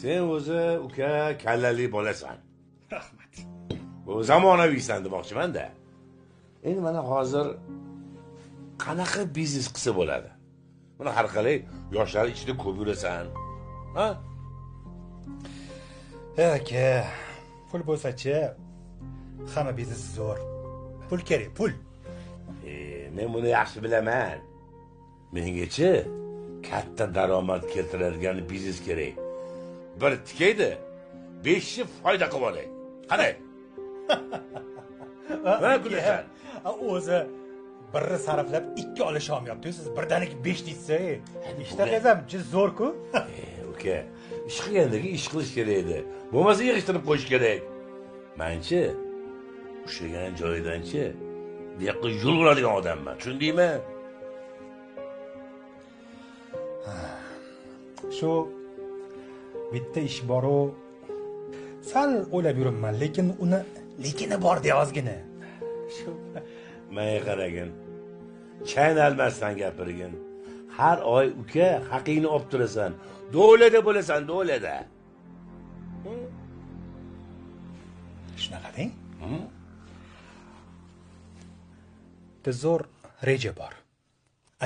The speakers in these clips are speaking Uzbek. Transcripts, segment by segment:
Sen o'zi uka kallali bo'lasan. Rahmat. Bu zamonaviysan demoqchiman-da. Endi mana hozir qanaqa biznes qilsa bo'ladi? Mana har qalay yoshlar ichida ko'p yurasan. Ha? Aka, pul bo'lsa-chi, hamma biznes zo'r. Pul kerak, pul. Men buni yaxshi bilaman. Mengachi katta daromad keltiradigan biznes kerak. Bir tikaydi, 5 ta foyda qilib olay. Qarang. Va kulasan. O'zi birni sarflab 2 olish olmayapti. Siz birdaniga 5 deysiz. Ishda qazam, juda zo'r-ku. Uka, ish qilgandagi ish qilish kerak edi. Bo'lmasa yig'ishtirib qo'yish kerak. Menchi ushlagan joyidanchi bu yoqqa yo'l oladigan odamman. Tushundingmi? Shu bitta ish bor-u, sal o'ylab yuribman, lekin uni lekini bor deya ozgina. Shu menga qaragin. Chaynalmasdan gapirgin. Har oy uka haqingni olib turasan. Do'lada bo'lasan, do'lada. Shunaqa deng? Zo'r reja bor.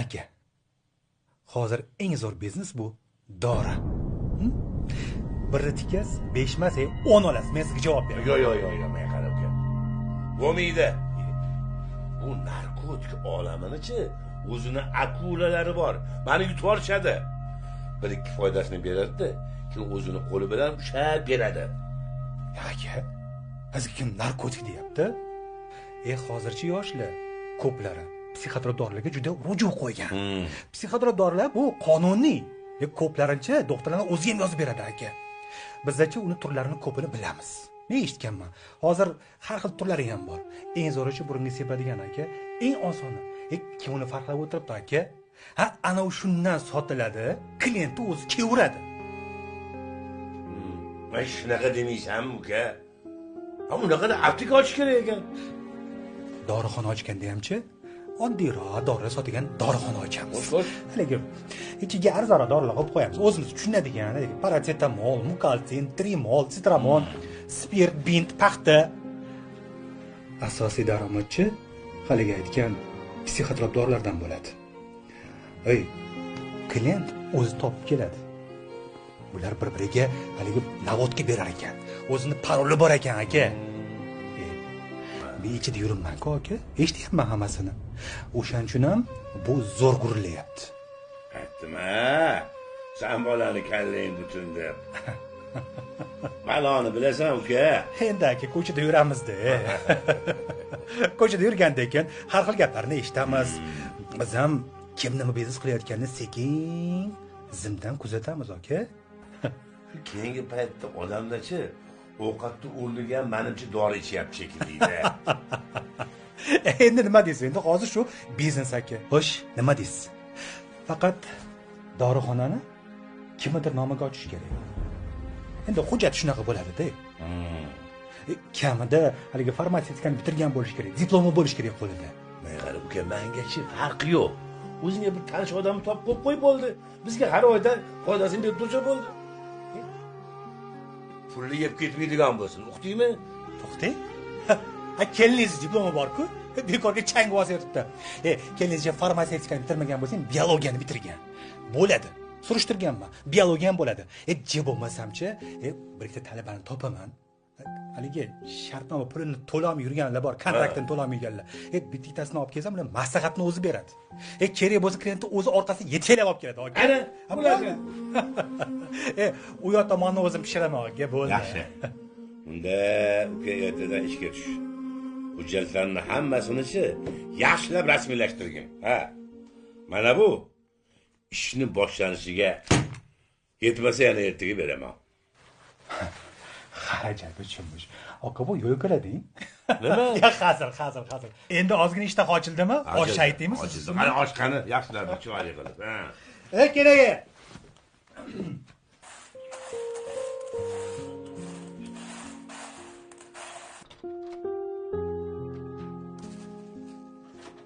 Aka, hozir eng zo'r biznes bu dori. Birni tikas 5 emas, 10 olasiz. Men sizga javob beraman. Yo'q, men qarab uka. Bo'lmaydi. Bu narkotik olamini-chi, o'zini akulalari bor. Meni yutib olishadi. Bir ikki foydasini beradi, keyin o'zini qo'li bilan ushab beradi. Aka, hozir kim narkotik deyapti? Hozirchi yoshlar ko'plari psixotrop dorilarga juda ruju qo'ygan. Psixotrop dorilar bu qonuniy. Ko'plarincha doktorlarning o'zi ham yozib beradi aka. Bizdachi uni turlarini ko'pini bilamiz. Men eshitganman. Hozir har xil turlari ham bor. Eng zo'richi burunga sepadigan aka, eng osoni. Kim uni farqlab o'tiribdi aka? Ana shundan sotiladi, klient o'zi kevradi. Men shunaqa demaysan uka. Unaqada apteka ochish kerak ekan. Dorixona ochganda hamchi oddiyroq dori sotadigan dorixona ochamiz. Haligi ichiga arzonroq dorilar qo'yib qo'yamiz. O'zimiz tushunadigan, paracetamol, mukalsin, trimol, sitramon, spirt, bint, paxta. Asosiy daromadchi haligi aytgan psixotrop dorilardan bo'ladi. Klient o'zi topib keladi. Bular bir-biriga haligi navodga berar ekan. O'zini paroli bor ekan aka. Men ichida yuribman-ku aka. Eshityapman hammasini. O'shaning uchun ham bu zo'r gurilyapti. Aytdim-a, sen bolani kallang butun deb. Baloni bilasan uka. Endi aka ko'chada yuramiz-da. Ko'chada yurgandan keyin har xil gaplarni eshitamiz. Biz ham kim nima biznes qilayotganini sekin zimdan kuzatamiz aka. Keyingi paytda odamdachi ovqatni o'rniga menimcha dori ichyapti shekilli. Endi nima deysiz? Endi hozir shu biznes aka. Xo'sh, nima deysiz? Faqat dorixonani kimdir nomiga ochish kerak. Endi hujjat shunaqa bo'ladi-da. Kamida haligi farmatsevtikani bitirgan bo'lish kerak, diplomi bo'lish kerak qo'lida. Men qarab uka, mengachi farqi yo'q. O'zingga bir tanish odamni topib qo'yib bo'ldi. Bizga har oyda foydasini berib tursa bo'ldi. Pulni yeb ketmaydigan bo'lsin. Uqdingmi? To'xtang. Keliniz diplomi bor-ku, bekorga chang vosiyatda. Kelinizcha farmatsevtikani bitirmagan bo'lsa, biologiyani bitirgan. Bo'ladi. Surishtirganman. Biologiya ham bo'ladi. Jeb bo'lmasamchi, bir ikkita talabani topaman. Haligi shartnoma pulini to'lamay yurganlar bor, kontraktini to'lamay yurganlar. Bittasini olib kelsam, ular maslahatni o'zi beradi. Kerak bo'lsa klientni o'zi orqasiga yetaklab olib keladi. Ana, bo'ladi. U yoq tomonni o'zim pishiraman, aka, bo'ldi. Yaxshi. Unda uka ertadan ishga tush. Hujjatlarni hammasini yaxshilab rasmiylashtirgin. Mana bu ishni boshlanishiga yetmasa yana ertaga beraman. Xarajat uchunmish. Aka bu yo'l ko'rading? Nima? Hozir. Endi ozgina ishta ochildimi? Osh aytdingmi siz? Qani oshqani yaxshilab chivoyli qilib. Kerak.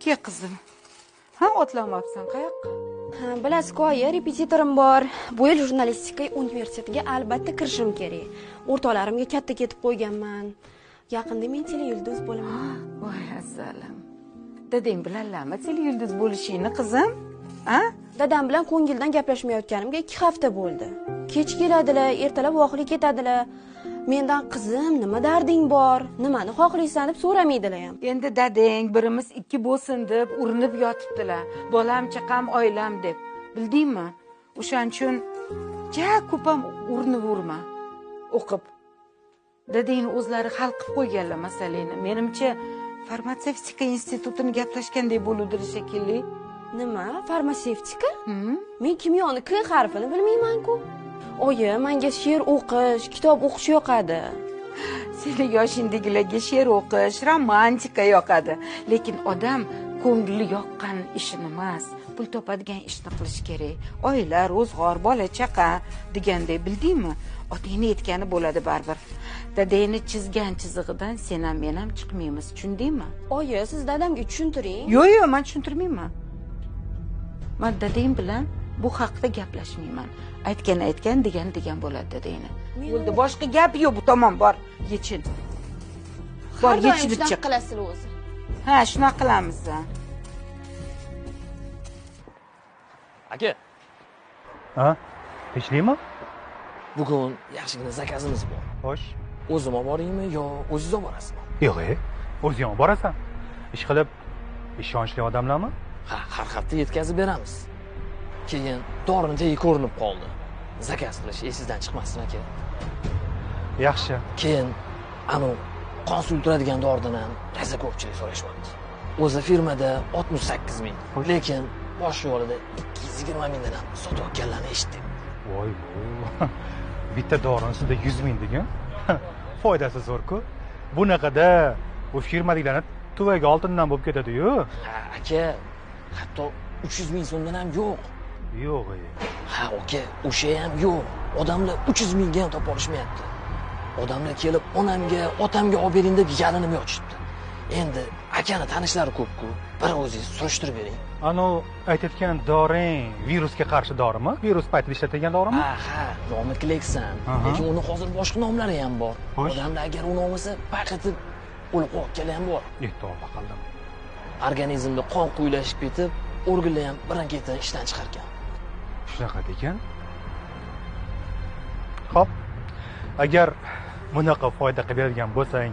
Ke qizim. Ham otlanmabsan qayoqqa? Ha, bilasiz-ku, oyi, repetitorim bor. Bu yil jurnalistika universitetiga albatta kirishim kerak. O'rtoqlarimga katta ketib qo'yganman. Yaqinda men teleyulduz bo'laman. Voy assalam. Dadang bilanlarmi teleyulduz bo'lishingni, qizim? Ha? Dadam bilan ko'ngildan gaplashmayotganimga 2 hafta bo'ldi. Kech keladilar, ertalab voqli ketadilar. Mendan qizim, nima darding bor? Nimani xohlaysan deb so'ramaydilar ham. Endi dadang birimiz 2 bo'lsin deb urinib yotibdilar. Bolam, chaqam, oilam deb. Bildingmi? O'shaning uchun ja ko'p ham urinaverma. O'qib. Dadangni o'zlari hal qilib qo'yganlar masalani. Menimcha farmatsevtika institutini gaplashgandek bo'ludi shekilli. Nima? Farmatsevtika? Men kimyoni K harfini bilmayman-ku. Oyi, menga she'r o'qish, kitob o'qish yoqadi. Seni yoshingdagilarga she'r o'qish, romantika yoqadi. Lekin odam ko'ngli yoqqan ishini emas, pul topadigan ishni qilish kerak. Oila, ro'zg'or, bola chaqa degandek, bildingmi? Otangni aytgani bo'ladi baribir. Dadangni chizgan chizig'idan sen ham men ham chiqmaymiz, tushundingmi? Oyi, siz dadamga tushuntiring. Yo'q, men tushuntirmayman. Men dadang bilan bu haqda gaplashmayman. Aytgan degan bo'ladi dadangni. Bo'ldi, boshqa gap yo'q, bu tomon bor, yechin. Bor, yechib chiq. Qilasizlar o'zi. Ha, shunaqa qilamiz. Aka, Ha? Tinchlikmi? bugun yaxshigina zakazimiz bor. Xo'sh. O'zim olib boringmi yo o'zingiz olib borasizmi? Yo'q, o'zing olib borasan. Ish qilib ishonchli odamlarmi? Ha, har hafta yetkazib beramiz. Keyin dorini tagi ko'rinib qoldi. Zakaz qilish esingizdan chiqmasin aka. Yaxshi. Keyin anu qon suyultiradigan doridan ham raza ko'pchilik so'rashyapti. O'zi firmada 68 ming, lekin bosh yo'lida 220 mingdan ham sotib olganlarni eshitdim. Voy, bitta dorini ustida 100 ming degan. Foydasi zo'r-ku. Bunaqada bu firmadagilarni tuvaga oltindan bo'lib ketadi-yu. Ha, aka, hatto 300 ming so'mdan ham yo'q. Yo'q. Ha, aka, o'sha ham yo'q. Odamlar 300 mingga ham topa olishmayapti. Odamlar kelib, onamga, otamga olib bering deb yalinib yotishibdi. Endi akani tanishlari ko'p-ku. Bir o'zingiz surishtirib bering. Anu aytayotgan doring virusga qarshi dorimi? Virus paytida ishlatilgan dorimi? Ha, nomi Kleksan. Lekin uni hozir boshqa nomlari ham bor. Odamlar agar uni olmasa, payqatib o'lib qolgan ham bor. Tavba qildim. Organizmda qon quyulashib ketib, organlar ham birin-ketin ishdan chiqargan. Shunaqa degan? Xo'p. Agar bunaqa foyda qilib beradigan bo'lsang,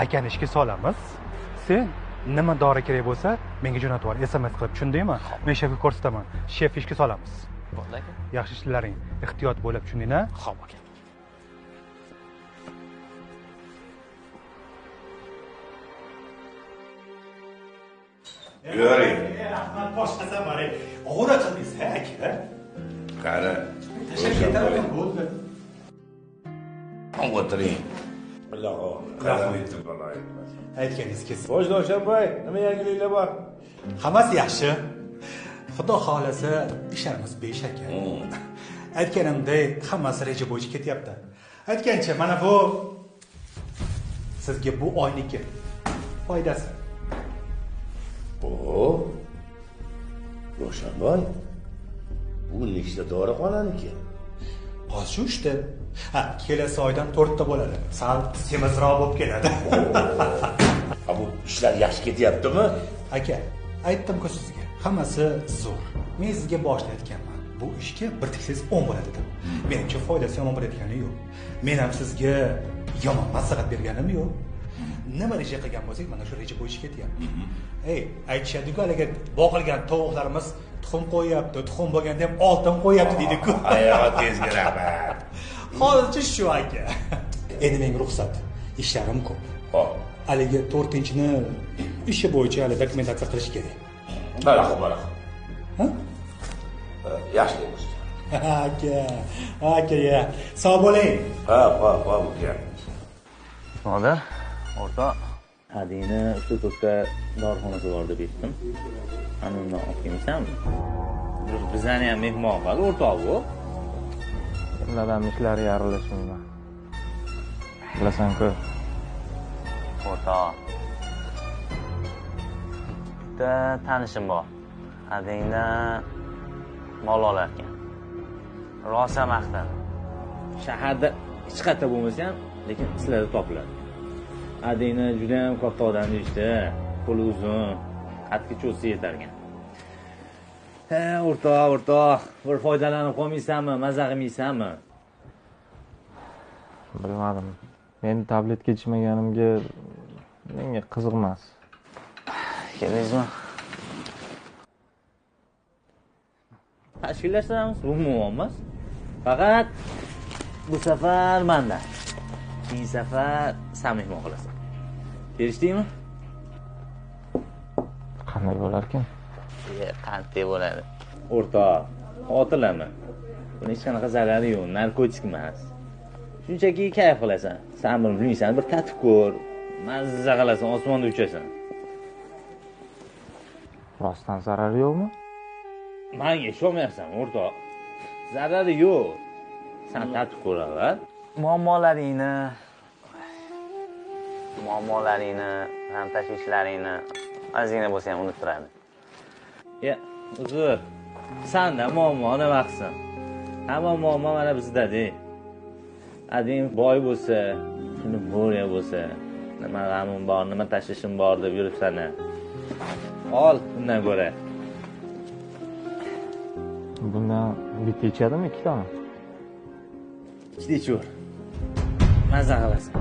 akani ishga solamiz. Sen nima dori kerak bo'lsa, menga jo'natib yubor, SMS qilib, tushundingmi? Men shefga ko'rsataman. Shef ishga solamiz. Bo'ldi aka. Yaxshi ishlaring, ehtiyot bo'lib, tushundingmi? Xo'p aka. Yuring. Rahmat, boshqa safar. Og'ir qildingiz, aka. Qani. Tashakkur bo'ldi. O'tiring. Rahmat. Aytganingiz kelsin. Xo'sh, Dovshanboy, nima yangiliklar bor? Hammasi yaxshi. Xudo xolasa ishlarimiz beshaka. Aytganimdek, hammasi reja bo'yicha ketyapti. Aytgancha, mana bu sizga bu oyniki foydasi. Ravshanboy, bu nechta dorixonaniki? Hozir shu ishda. Ha, kelasi oydan 4 ta bo'ladi. Sal semizroq bo'lib keladi. Ha, bu ishlar yaxshi ketyaptimi? Aka, aytdim-ku sizga, hammasi zo'r. Men sizga boshida aytganman. Bu ishga bir tiksiz 10 bo'ladi deb. Menimcha foydasi yomon bo'layotgani yo'q. Men ham sizga yomon maslahat berganim yo'q. Nima reja qilgan bo'lsak, mana shu reja bo'yicha ketyapti. Aytishadi-ku, haliga boqilgan tovuqlarimiz tuxum qo'yapti, tuxum bo'lganda ham oltin qo'yapti deydi-ku. Ayol tezga rahmat. Hozircha shu aka. Endi menga ruxsat. Ishlarim ko'p. Xo'p. Haliga 4-ni ishi bo'yicha hali dokumentatsiya qilish kerak. Marhamat. Ha? Yaxshi bo'lsin. Aka, sog' bo'ling. Ha, uka. Oda, o'rtoq, hadini Usto'to'kka dorixonasi bor deb eshitdim. Ana undan olib kelmaysanmi? Bizani ham mehmon qil, o'rtoq bu. Ulardan ishlari yaralashmayman. Bilasan-ku. O'rtoq. Bitta tanishim bor. Hadingdan mol olarkan. Rosa maqtadi. Shaharda hech qayerda bo'lmasa ham, lekin sizlarda topiladi. Adina juda ham katta odam deyishdi. Qo'li uzun, qatga cho'zsa yetarkan. O'rtoq, bir foydalanib qolmaysanmi, maza qilmaysanmi? Bilmadim. Men tabletga ichmaganimga menga qiziq emas. Keldingizmi? Tashkillashtiramiz, bu muammo emas. Faqat bu safar menda. Keyingi safar sen mehmon qilasan. Kelishdingmi? Qanday bo'lar ekan? Qanday bo'ladi? O'rtoq, xotirlama. Buni hech qanaqa zarari yo'q, narkotik emas. Shunchaki kayf qilasan. Sen buni bilmaysan, bir tatib ko'r. Mazza qilasan, osmonda uchasan. Rostdan zarari yo'qmi? Menga ishonmayapsan, o'rtoq. Zarari yo'q. Sen tatib ko'r avval. Muammolaringni, ham tashvishlaringni ozgina bo'lsa ham unuttiradi. Uzr. Sanda muammo nima qilsin? Hamma muammo mana bizda-da. Ading boy bo'lsa, shuni bo'riya bo'lsa, nima g'amim bor, nima tashvishim bor deb yuribsan-a. Ol, bundan ko'ra. Bundan bitta ichadimi, ikkitami? Ikkita ichaver. Maza qilasan.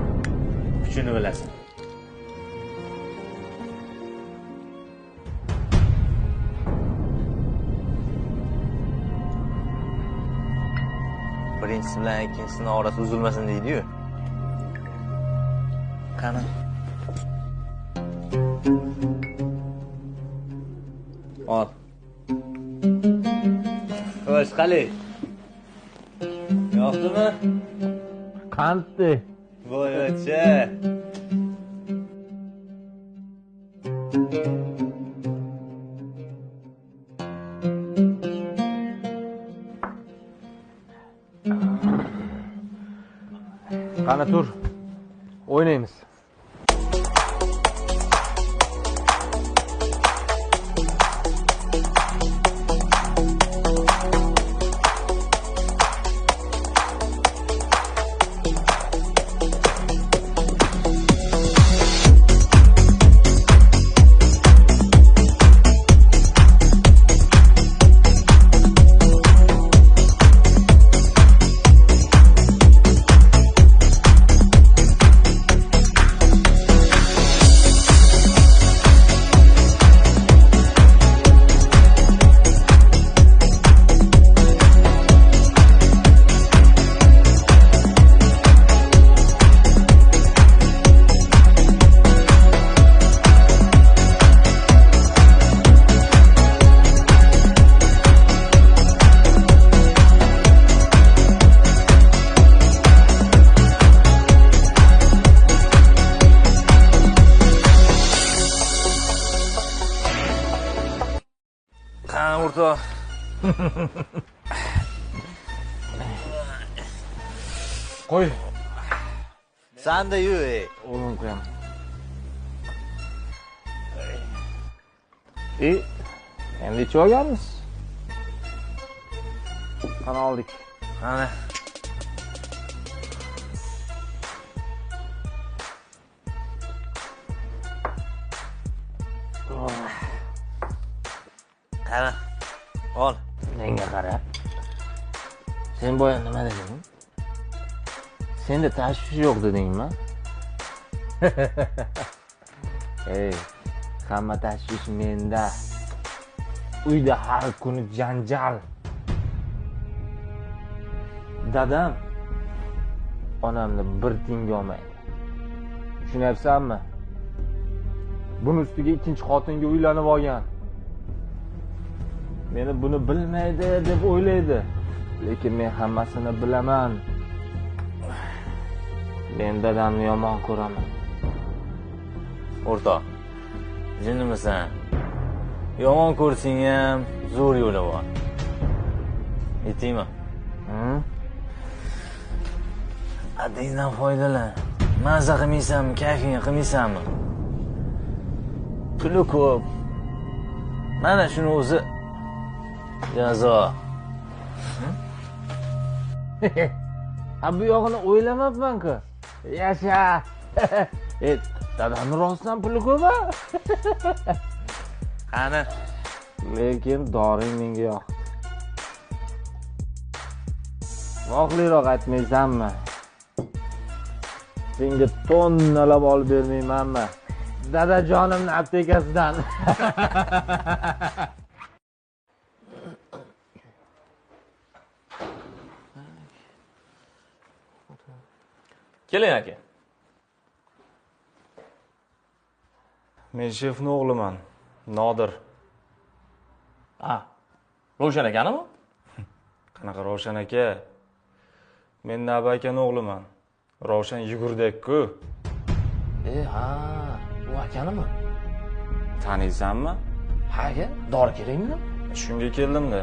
Kuchini bilasan. Birinchisi bilan ikkinchisini orasi uzilmasin deydi-yu. Qani? Ol. Xo'sh, qali. Yoqdimi? Qanday? Voy-chi. Qani tur. O'ynaymiz. O'rtoq. Qo'y. Sanda-yu, O'g'lim qo'yam. Endi ichib olganmiz. Qani oldik. Ana. Qani. Ol. Menga qara. Sen boya nima deding? Senda tashvish yo'q dedingmi? Hamma tashvish menda. Uyda har kuni janjal. Dadam onamni bir tinga olmaydi. Tushunyapsanmi? Buni ustiga ikkinchi xotinga uylanib olgan. Meni buni bilmaydi deb o'ylaydi. Lekin men hammasini bilaman. Men dadamni yomon ko'raman. O'rtoq, jinnimisan? Yomon ko'rsang ham zo'r yo'li bor. Yetaymi? Adingdan foydalan. Maza qilmaysanmi, kayfingga qilmaysanmi? Puli ko'p. Mana shuni o'zi jazo. Ha bu yog'ini o'ylamabman-ku. Yasha. Dadamni rostdan puli ko'p-a? Qani, Lekin doring menga yoqdi. Voqliroq aytmaysanmi? Senga tonnalab olib bermaymanmi? Dadajonimning aptekasidan. keling aka. Men shefning o'g'liman, Nodir. Ravshan akanimi? Qanaqa Ravshan aka? Men Naba akaning o'g'liman. Ravshan yugurdek-ku. Ha, u akanimi? Taniysanmi? Ha aka, dori kerakmi? Shunga keldim-da.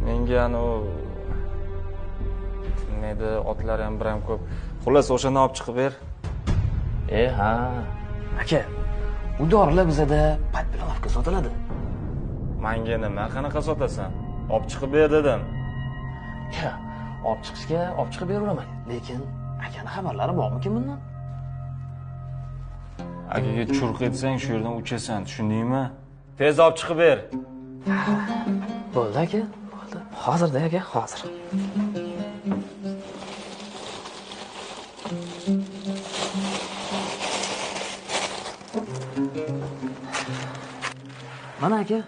Menga nima otlar ham bir ham ko'p. Xullas, o'shani olib chiqib ber. Ha. Aka, bu dorilar bizada podpilovka sotiladi. Menga nima qanaqa sotasan? Olib chiqib ber dedim. Ya, olib chiqishga olib chiqib beraveraman. Lekin akani xabarlari bormikin bundan? Akaga churq etsang, shu yerdan uchasan, tushundingmi? Tez olib chiqib ber. Bo'ldi aka, bo'ldi. Hozirda aka, hozir. Mana aka.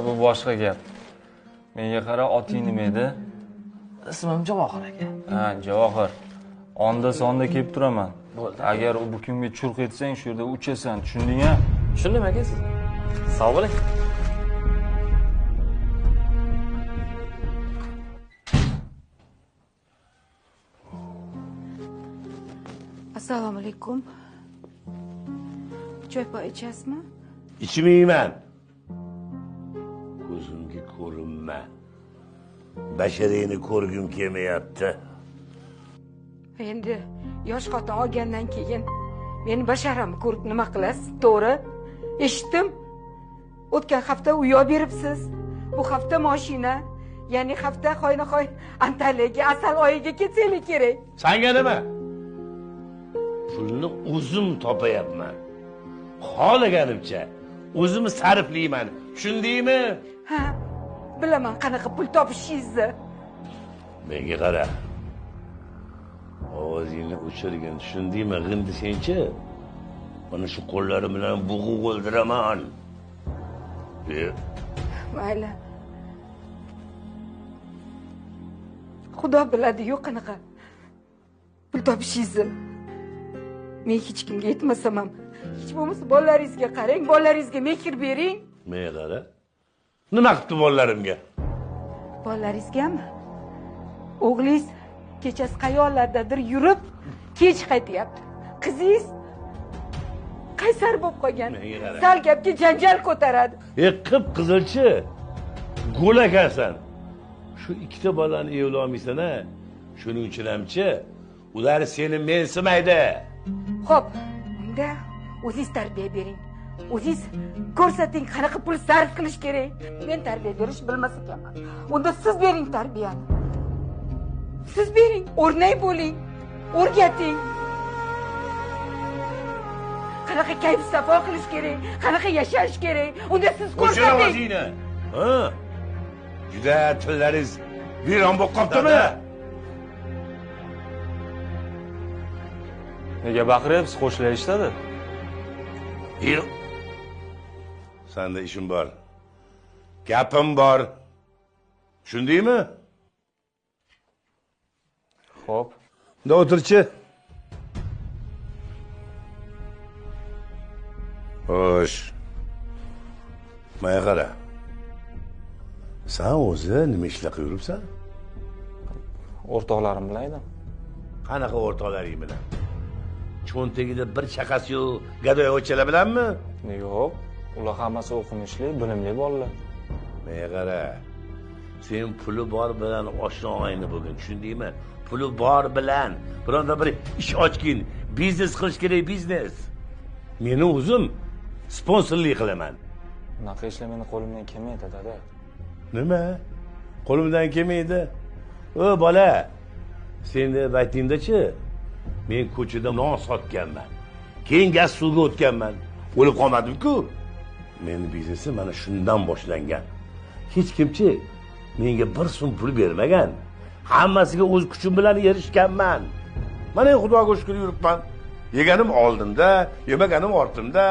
Bu boshqa gap. Menga qara, oting nima edi? Ismim Javohir aka. Ha, Javohir. Onda sonda kelib turaman. Bo'ldi. Agar bu kunga churq etsang, shu yerda uchasan, tushunding-a? Tushundim aka siz. Sog' bo'ling. Assalomu alaykum. Choy ichasizmi? Ichmayman. Ko'zimga ko'rinma. Basharangni ko'rgim kelmayapti. Endi yosh xotin olgandan keyin meni basharamni ko'rib nima qilasiz? To'g'ri? Eshitdim. O'tgan hafta uy olib beribsiz. Bu hafta mashina, ya'ni hafta xoynahoy Antaliyaga asal oyiga ketsanglar kerak. Senga nima? Pulni o'zim topayapman. Xohlaganimcha o'zim sarflayman. Tushundingmi? Ha, bilaman qanaqa pul topishingizni. Menga qara. Ovozingni o'chirgin, tushundingmi? G'indi senchi? Mana shu qo'llarim bilan bo'g'ib o'ldiraman. Mayli. Xudo biladi-yu qanaqa pul topishingizni. Men hech kimga aytmasam ham, hech bo'lmasa bolalaringizga qarang, bolalaringizga mehr bering. Menga qara. Nima qilibdi bolalarimga? Bolalaringizgami? O'g'lingiz kechasi qayoqlardadir yurib, kech qaytyapti. Qizingiz qaysar bo'lib qolgan. Sal gapga janjal ko'taradi. Qip-qizilchi. Go'l ekansan. Shu ikkita bolani evlolmaysan-a? Shuning uchun hamchi ular seni mensimaydi. Xo'p, unda o'zingiz tarbiya bering. O'zingiz ko'rsating qanaqa pul sarf qilish kerak. Men tarbiya berish bilmas ekanman. Unda siz bering tarbiyani. Siz bering, o'rnak bo'ling, o'rgating. Qanaqa kayf safo qilish kerak, qanaqa yashash kerak. Unda siz ko'rsating. O'chira o'zingni. Ha? Juda tillaringiz viron bo'lib qolibdimi? Nega baqiryapsiz? Qo'shlar eshitadi. Yo'q. Senda ishim bor. Gapim bor. Tushundingmi? Xo'p. Unda o'tirchi. Xo'sh. Menga qara. Sen o'zi nima ishlar qilib yuribsan? O'rtoqlarim bilan edim. Qanaqa o'rtoqlaring bilan? Cho'ntagida bir chaqasi yo'q, gadoyevchalar bilanmi? Yo'q, ular hammasi o'qimishli, bilimli bolalar. Menga qara. Sen puli bor bilan oshna oyni bo'lgin, tushundingmi? Puli bor bilan bironta bir ish ochgin, biznes qilish kerak, biznes. Meni o'zim sponsorlik qilaman. Bunaqa ishlar meni qo'limdan kelmaydi, dada. Nima? Qo'limdan kelmaydi? O bola, sen deb aytingda-chi, men ko'chada non sotganman. Keyin gaz suvga o'tganman. O'lib qolmadim-ku. Mening biznesim mana shundan boshlangan. Hech kimchi menga bir so'm pul bermagan. Hammasiga o'z kuchim bilan erishganman. Mana Xudoga shukr yuribman. Yeganim oldimda, yemaganim ortimda.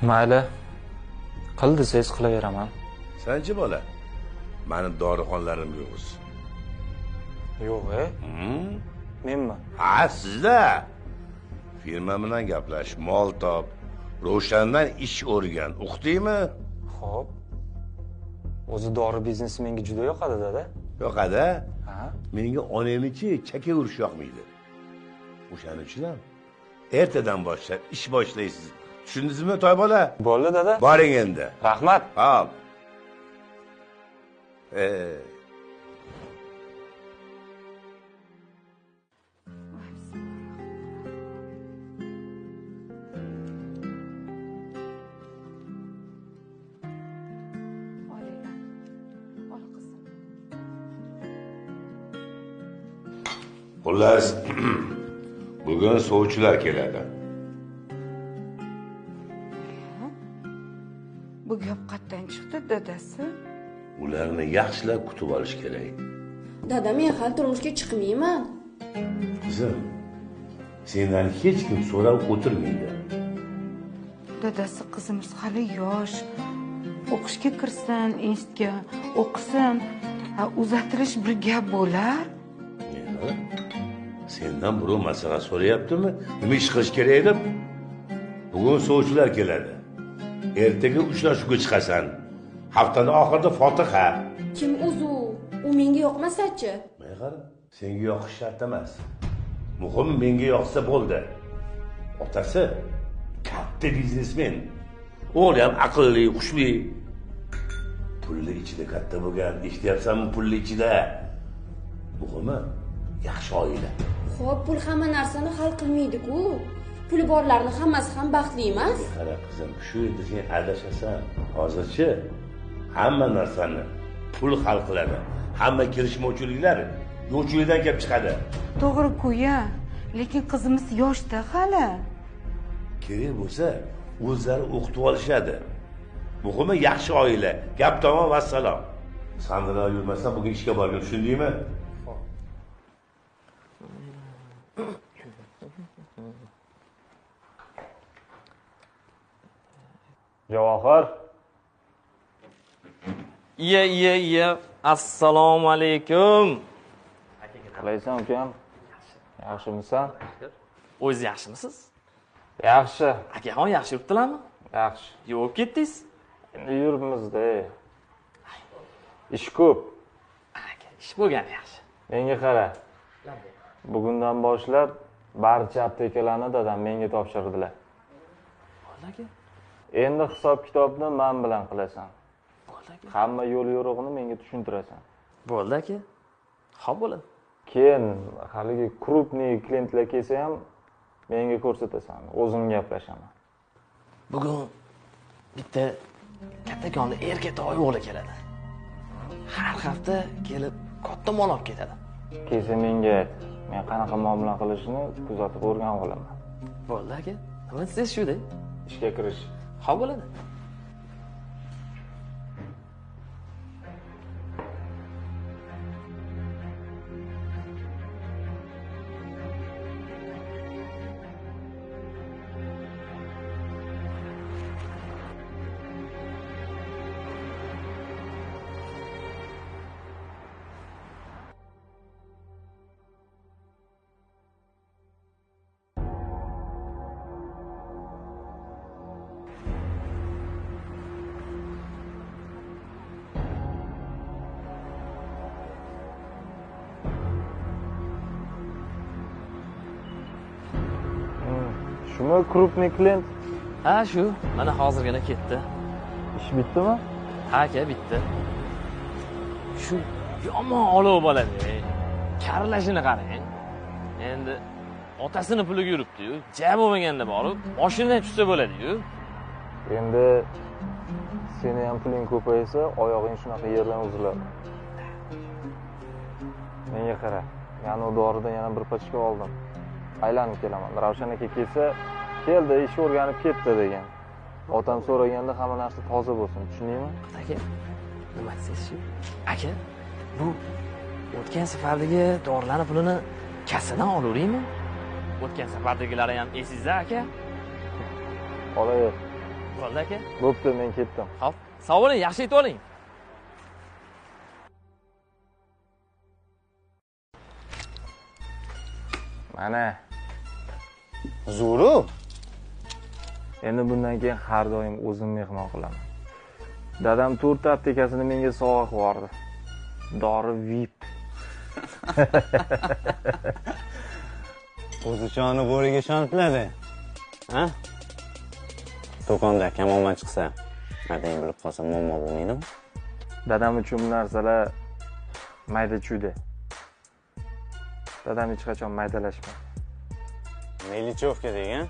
Mayli. Qil desangiz qilaveraman. Sanchi bola? Mani dorixonlarim yo'q. Yo'q, menmi? Ha, sizda. Firma bilan gaplash, mol top, Ro'shandan ish o'rgan. O'qitaymi? Xo'p. O'zi dori biznesi menga juda yoqadi, dada. Yoqadi? Ha? Menga onamnichi chaka urish yoqmaydi. O'shaning uchun ham ertadan boshlab ish boshlaysiz. Tushundingizmi, toy bola? Bo'ldi, dada. Boring endi. Rahmat. Hop. Xullas, bugun sovchilar keladi. Bu gap qayerdan chiqdi, dadasi? Ularni yaxshilab kutib olish kerak. Dada, men hali turmushga chiqmayman. Qizim, sendan hech kim so'rab o'tirmaydi. Dadasi, qizimiz hali yosh. O'qishga kirsin, institutga o'qisin. Uzatirish bir gap bo'lar. Sendan birov maslahat so'rayaptimi? Nima ish qilish kerak deb? Bugun sovchilar keladi. Ertaga uchrashuvga chiqasan. Haftaning oxirida Fotiha. Kim o'zi u? U menga yoqmasa-chi? Men qara, senga yoqish shart emas. Muhimi menga yoqsa bo'ldi. Otasi katta biznesmen. O'g'li ham aqlli, xushli. Pulli ichida katta bo'lgan, eshityapsanmi, pulli ichida. Muhimi yaxshi oila. Xo'p, pul hamma narsani hal qilmaydi-ku. Puli borlarning hammasi ham baxtli emas. Qara qizim, shu yerda sen adashasan. Hozirchi hamma narsani pul hal qiladi. Hamma kelishmovchiliklar yo'qchilikdan kelib chiqadi. To'g'ri-ku-ya, lekin qizimiz yoshda hali. Kerak bo'lsa, o'zlari o'qitib olishadi. Muhimi yaxshi oila. Gap tamom, vassalom. Sandra yurmasdan bugun ishga borgin, tushundingmi? Javohir. Iya. Assalomu alaykum. Qalaysan, ukam? Yaxshimisan? O'z yaxshimisiz? Yaxshi. Akaxon yaxshi yuribdilarmi? Yaxshi. Yo'q ketdingiz? Endi yuribmiz-da. Ish ko'p. Aka, ish bo'lgani yaxshi. Menga qara. Bugundan boshlab barcha aptekalarni dadam menga topshirdilar. Bo'ldi aka. Endi hisob kitobni men bilan qilasan. Bo'ldi aka. Hamma yo'l yo'rig'ini menga tushuntirasan. Bo'ldi aka. Xo'p bo'ladi. Keyin haligi krupniy klientlar kelsa ham menga ko'rsatasan. O'zim gaplashaman. Bugun bitta kattakonni erkatoy o'g'li keladi. Har hafta kelib katta mol olib ketadi. Kelsa menga ayt. Men qanaqa muomala qilishini kuzatib o'rganib olaman. Bo'ldi aka. Nima desangiz shu-da. Ishga kirish. Xo'p bo'ladi. Shumi krupniy klient? Ha, shu. Mana hozirgina ketdi. Ish bitdimi? Ha, aka, bitti. Shu yomon olov bo'ladi. Karlashini qarang. Endi otasini puliga yuribdi-yu. Ja bo'lmaganda borib, mashinadan tushsa bo'ladi-yu. Endi seni ham puling ko'paysa, oyog'ing shunaqa yerdan uziladi. menga qara. Yana u doridan yana bir pachka oldim. Aylanib kelaman. Ravshan aka kelsa, keldi, ish o'rganib ketdi degan. Otam so'raganda hamma narsa toza bo'lsin, tushundingmi? Aka, nima deysiz? Aka, bu o'tgan safardagi dorilarning pulini kassadan olaveraymi? O'tgan safardagilari ham esingizda aka? Olaver. Bo'ldi aka. Bo'pti, men ketdim. Xo'p, sog' bo'ling, yaxshi yetib oling. Mana, Zuru. endi bundan keyin har doim o'zim mehmon qilaman. Dadam 4 aptekasini menga sovg'a qilib yubordi. Dori VIP. O'zichoni bo'riga ishonibdi. Ha? Do'konda kamonman chiqsa, adang bilib qolsa muammo bo'lmaydimi? Dadam uchun bu narsalar mayda-chuyda. Dadam hech qachon maydalashmaydi. Melichovka degan.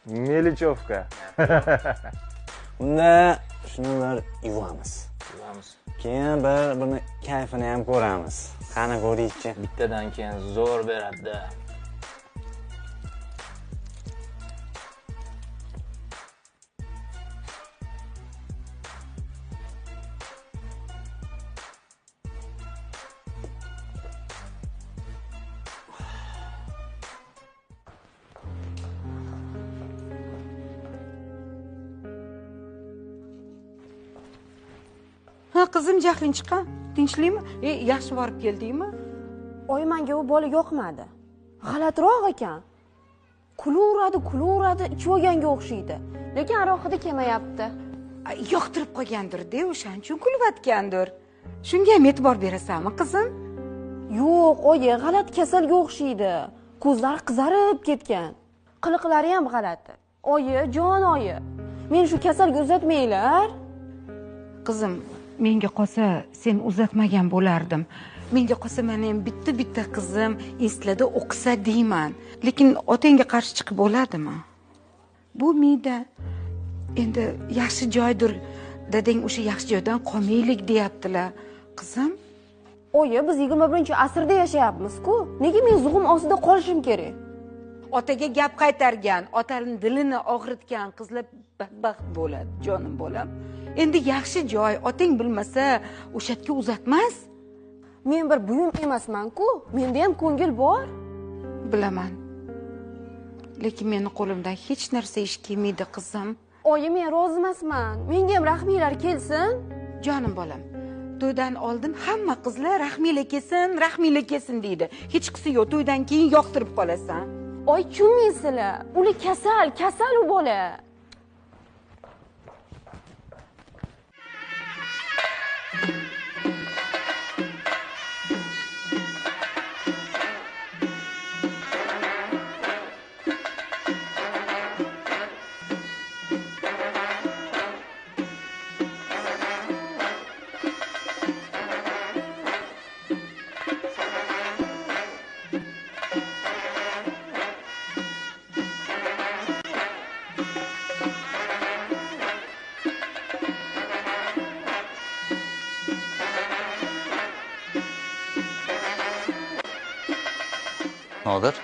Melichovka. Unda shuni bir yuvamiz. Keyin birini kayfini ham ko'ramiz. Qani ko'raychi. Bittadan keyin zo'r beradi. Ha, qizim, jahling chiqqan. Tinchlikmi? Yaxshi borib keldingmi? Oy, menga u bola yoqmadi. G'alatiroq ekan. Kulaveradi, ichib olganga o'xshaydi. Lekin aroqida kelmayapti. Yoqtirib qolgandir-da, o'shaning uchun kulayotgandir. Shunga ham e'tibor berasanmi, qizim? Yo'q, oyi, g'alati kasalga o'xshaydi. Ko'zlari qizarib ketgan. Qiliqlari ham g'alati. Oyi, jon oyi. Men shu kasalga uzatmanglar. Qizim, menga qolsa sen uzatmagan bo'lardim. Menga qolsa men ham bitta qizim institutda o'qisa deyman. Lekin otangga qarshi chiqib bo'ladimi? Bu miyda endi yaxshi joydir. Dadang o'sha yaxshi joydan qolmaylik deyaptilar. Qizim, Oyi, biz 21-asrda yashayapmiz-ku. Nega men zug'um ostida qolishim kerak? otaga gap qaytargan, otaning dilini og'ritgan qizlar badbaxt bo'ladi, jonim bolam. Endi yaxshi joy, otang bilmasa, o'sha yerga uzatmas. Men bir buyum emasman-ku. Menda ham ko'ngil bor. Bilaman. Lekin meni qo'limdan hech narsa ish kelmaydi, qizim. Oyi, men rozi emasman. Menga ham rahminglar kelsin. Jonim bolam, to'ydan oldin hamma qizlar rahminglar kelsin deydi. Hech qisi yo'q, to'ydan keyin yoqtirib qolasan. Oy, tushunmaysizlar. Ular kasal u bola. Nodir,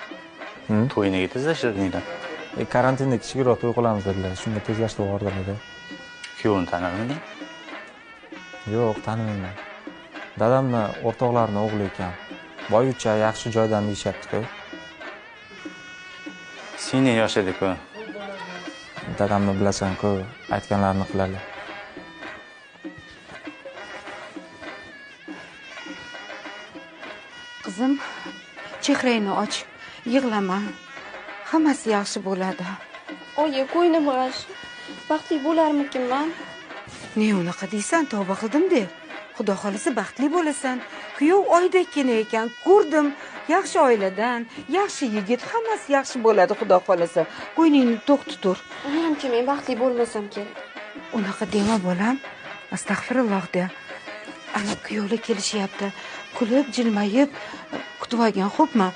to'y nega tezlashtirdinglar? Karantinda kichikroq to'y qilamiz dedilar. Shunga tezlashtirib yubordilar. Kuyovni tanirmiding? Yo'q, tanimayman. Dadamni o'rtoqlarining o'g'li ekan. Boyucha yaxshi joydan deyishyapti-ku. Seni yosh edi-ku. Dadamni bilasan-ku, aytganlarini qiladi. Qizim, chehrangni och, yig'lama. Hammasi yaxshi bo'ladi. Oyi, ko'nglim g'ash. Baxtli bo'larmikinman? Ne unaqa deysan, tavba qildim-de. Xudo xolisa baxtli bo'lasan. Kuyov oydakkina ekan, ko'rdim. Yaxshi oiladan, yaxshi yigit, hammasi yaxshi bo'ladi, xudo xolisa. Qo'yningni to'q tutur. Menimcha men baxtli bo'lmasam kerak. Unaqa dema bolam. Astag'firulloh de. Ana kuyovlar kelishyapti. Kulib, jilmayib kutib olgan, xo'pmi?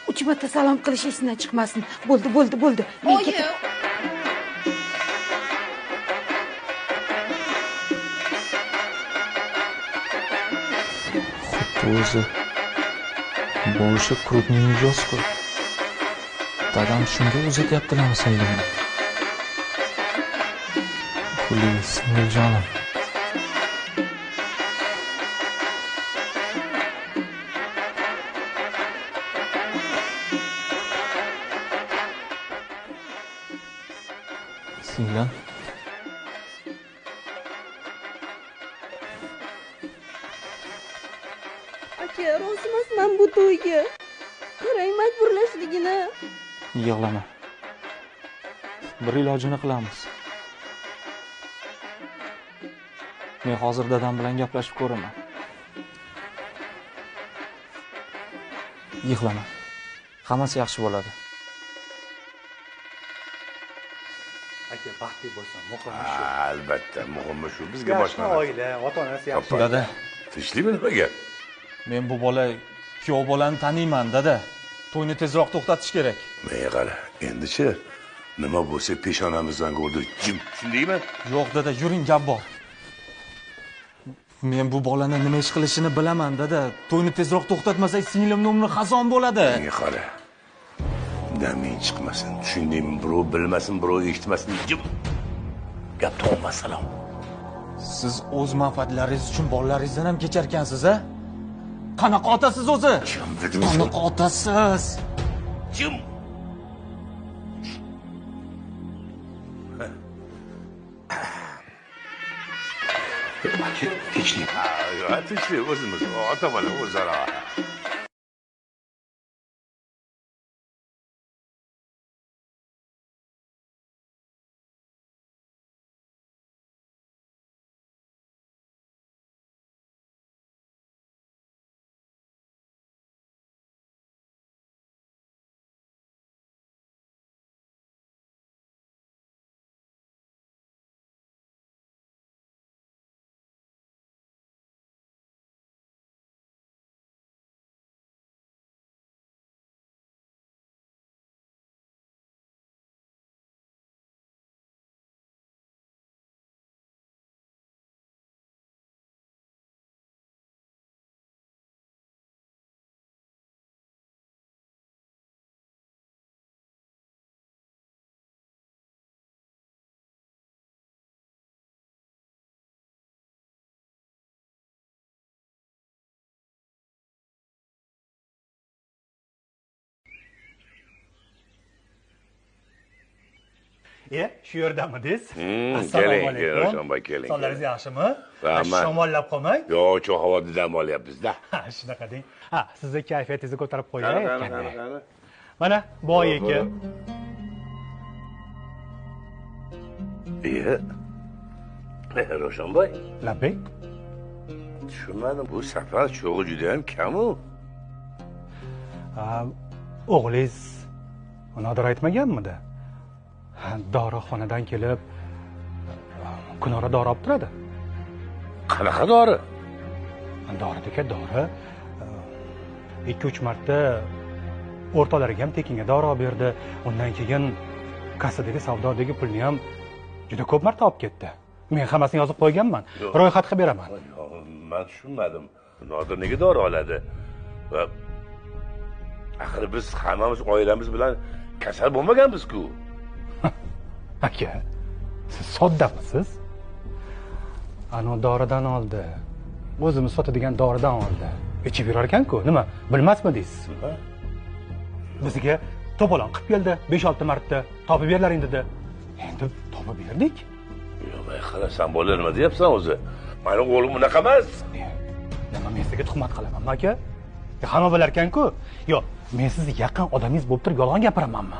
3 marta salom qilish esidan chiqmasin. Bo'ldi. Men ketib. O'zi Bu o'sha krupniy yozku. Dadam shunga uzatyaptilarmi singlimni? Puli singiljonim. Singlim. Aka, rozi emasman bu to'yga. Qarang majburlashligini. Yig'lama. Bir ilojini qilamiz. Men hozir dadam bilan gaplashib ko'raman. Yig'lama. Hammasi yaxshi bo'ladi. Aka, baxtli bo'lsin, muhimi shu. Albatta, muhimi shu. Bizga Yaxshi boshqa oila, ota-onasi yaxshi. Dada, Tinchlikmi nimaga? men bu bola kuyov bolani taniyman, dada. To'yni tezroq to'xtatish kerak. Menga qara, endi-chi nima bo'lsa peshonamizdan ko'rdi. Jim, shundaymi? Yo'q, dada, yuring, gap bor. Men bu bolani nima ish qilishini bilaman, dada. To'yni tezroq to'xtatmasak, singlimning umri xazon bo'ladi. Menga qara. Daming chiqmasin. Tushundingmi? Birov bilmasin, birov eshitmasin. Jim. Gap to'g'ri masalan. Siz o'z manfaatlaringiz uchun bolalaringizdan ham kecharkansiz, a? Qanaqa otasiz o'zi? Kim dedim? Qanaqa otasiz? Jim. Tinchlik. Ha, tinchlik o'zimiz, ota-bola o'zaro. Shu yerdamidingiz? Keling, Ravshanboy, keling. Sonlaringiz yaxshimi? Rahmat. Shamollab qolmang. Yo'q, cho'q havoda dam olyapmiz-da. Shunaqa deng. Sizni kayfiyatingizni ko'tarib qo'yay. Qani. Mana, boy aka. Ravshanboy, Labbay. tushunmadim. Bu safar cho'g'i juda ham kam-u. O'g'lingiz Nodir aytmaganmidi? Dorixonadan kelib kunora dori olib turadi. Qanaqa dori? Doridagi dori 2-3 marta o'rtalariga ham tekinga dori olib berdi. Undan keyin kassadagi savdodagi pulni ham juda ko'p marta olib ketdi. Men hammasini yozib qo'yganman. Ro'yxat qilib beraman. Men tushunmadim. Nodir nega dori oladi? Va axir biz hammamiz oilamiz bilan kasal bo'lmaganmiz-ku. Aka, siz soddamisiz? Ana doridan oldi. O'zimiz sotadigan doridan oldi. Ichib yurar ekan-ku, nima? Bilmasmidingiz? Bizga to'polon qilib keldi 5-6 marta. Topib berlaring dedi. Endi topib berdik. Yo'q, qarasam bo'lar nima deyapsan o'zi? Mani o'g'lim unaqa emas. Nima men sizga tuhmat qilamanmi aka? Hamma bilar ekan-ku. Yo'q, men sizni yaqin odamingiz bo'lib turib yolg'on gapiramanmi?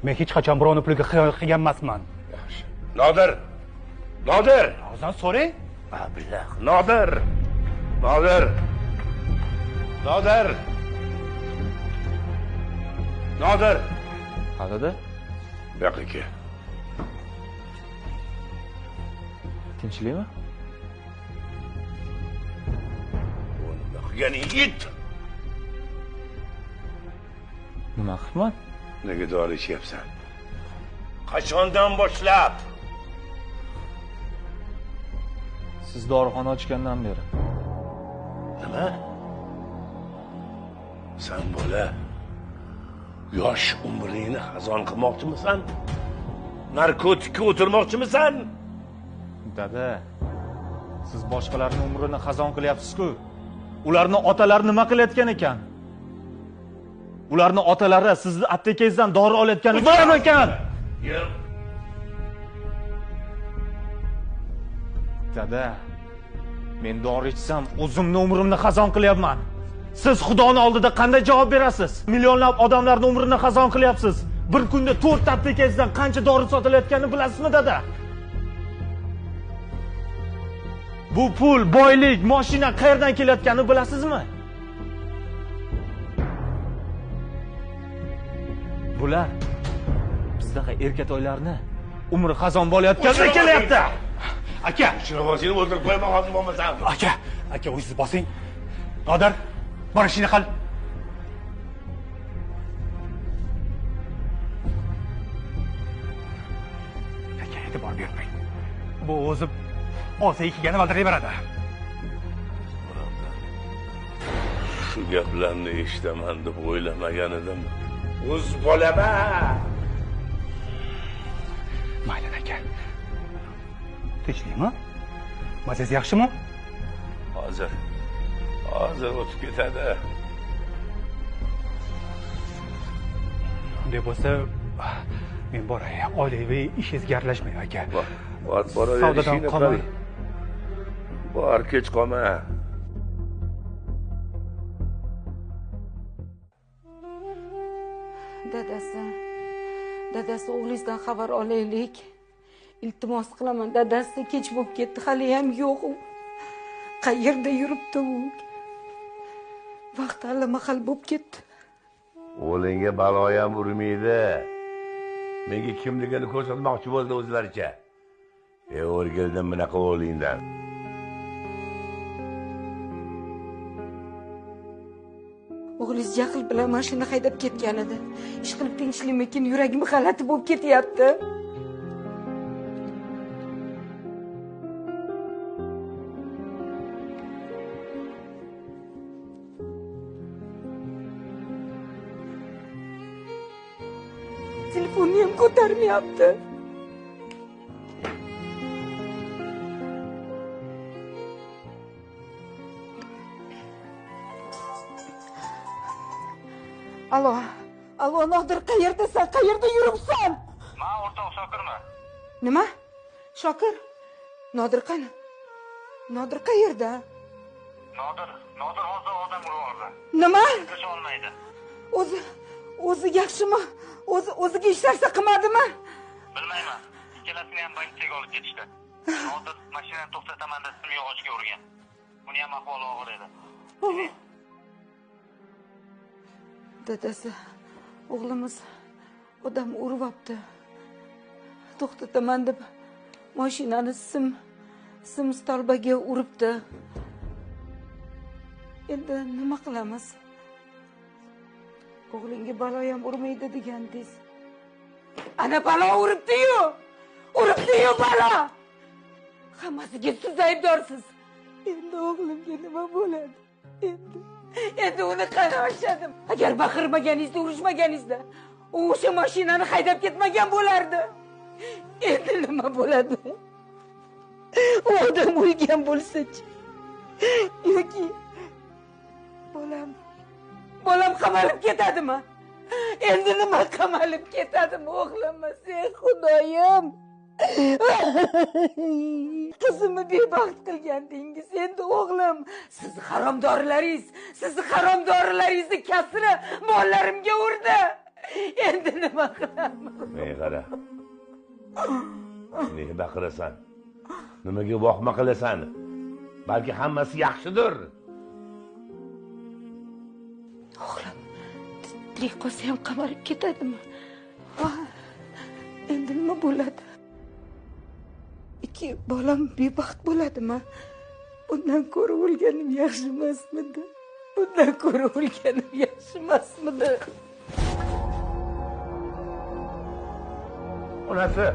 Men hech qachon birovni puliga xiyonat qilgan emasman. Yaxshi. Nodir. Nodir. O'zdan so'rang. Billah. Nodir. Nodir. Nodir. Nodir. Qadada? Bu yoqqa kel. Tinchlikmi? Nima qilganing it? Nima qilman? Nega dori ichyapsan? Qachondan boshlab? Siz dorixona ochgandan beri. Nima? Sen bola, yosh umringni xazon qilmoqchimisan? Narkotikka o'tirmoqchimisan? Dada, siz boshqalarning umrini xazon qilyapsiz-ku. Ularning otalari nima qilayotgan ekan? Ularning otalari sizni aptekangizdan dori olayotgani bormi ekan? Yo'q. Dada, men dori ichsam o'zimning umrimni xazon qilyapman. Siz Xudoning oldida qanday javob berasiz? Millionlab odamlarning umrini xazon qilyapsiz. Bir kunda 4 ta aptekangizdan qancha dori sotilayotganini bilasizmi, dada? Bu pul, boylik, mashina qayerdan kelayotganini bilasizmi? Bular bizdaqa erkatoylarni umri xazon bo'layotganda kelyapti. Aka, Shirobosini o'ldirib qo'ymoqchi bo'lmasam. aka, o'zingiz bosing. Nodir, mana shuni qil. Aka, e'tibor bermang. Bu o'zi olsa ikigani valdirayveradi. Shu gaplarni eshitaman deb o'ylamagan edim. O'z bolama. Mayli aka. Tinchlikmi? Mazangiz yaxshimi? Hozir o'tib ketadi. Unday bo'lsa, men boray. Oilaviy ishingizga aralashmang aka. Boraver. Savdodan qolmang. Bor, kech qolma. Dadasi o'g'lingizdan xabar olaylik. Iltimos qilaman, dadasi kech bo'lib ketdi, hali ham yo'q u. Qayerda yuribdi u? Vaqt allamahal bo'lib ketdi. O'g'lingga balo ham urmaydi. Menga kimligini ko'rsatmoqchi bo'ldi o'zlaricha. O'rgildim bunaqa o'g'lingdan. O'g'lingiz jahl bilan mashina haydab ketgan edi. Ishqilib tinchlikmikin, yuragim g'alati bo'lib ketyapti. Telefonni ham ko'tarmayapti. Alo, Nodir, qayerdasan? Qayerda yuribsan? Men o'rtoq Shokirman. Nima? Shokir? Nodir qani? Nodir qayerda? Nodir hozir odam urib oldi. Nima? Chiqa olmaydi. O'zi yaxshimi? O'ziga hech narsa qilmadimi? Bilmayman. Ikkalasini ham bankaga olib ketishdi. Nodir mashinani to'xtataman deb simyog'ochga urgan. Uni ham ahvoli og'ir edi. Dadasi, o'g'limiz odam uribdi. To'xtataman deb mashinani sim stolbaga uribdi. Endi nima qilamiz? O'g'lingga balo ham urmaydi degandingiz. Ana balo uribdi-yu! Uribdi-yu balo! Hammasiga siz aybdorsiz. Endi o'g'limga nima bo'ladi? Endi uni qani oshadim. Agar baqirmaganingizda, urishmaganingizda, u o'sha mashinani haydab ketmagan bo'lardi. Endi nima bo'ladi? U odam o'lgan bo'lsa-chi? Yoki bolam qamalib ketadimi? Endi nima qamalib ketadimi o'g'limiz? Ey Xudoyim! Qizimni bebaxt qilgandingiz. Endi o'g'lim, sizni haromdorlaringizni kasri mollarimga urdi. Endi nima qilaman? Men qara. Nega baqirasan? Nimaga vohma qilasan? Balki hammasi yaxshidir. O'g'lim, tirik qolsa ham qamalib ketadimi? Endi nima bo'ladi? Ikki bolam bebaxt bo'ladimi? Bundan ko'ra o'lganim yaxshi emasmidi? Onasi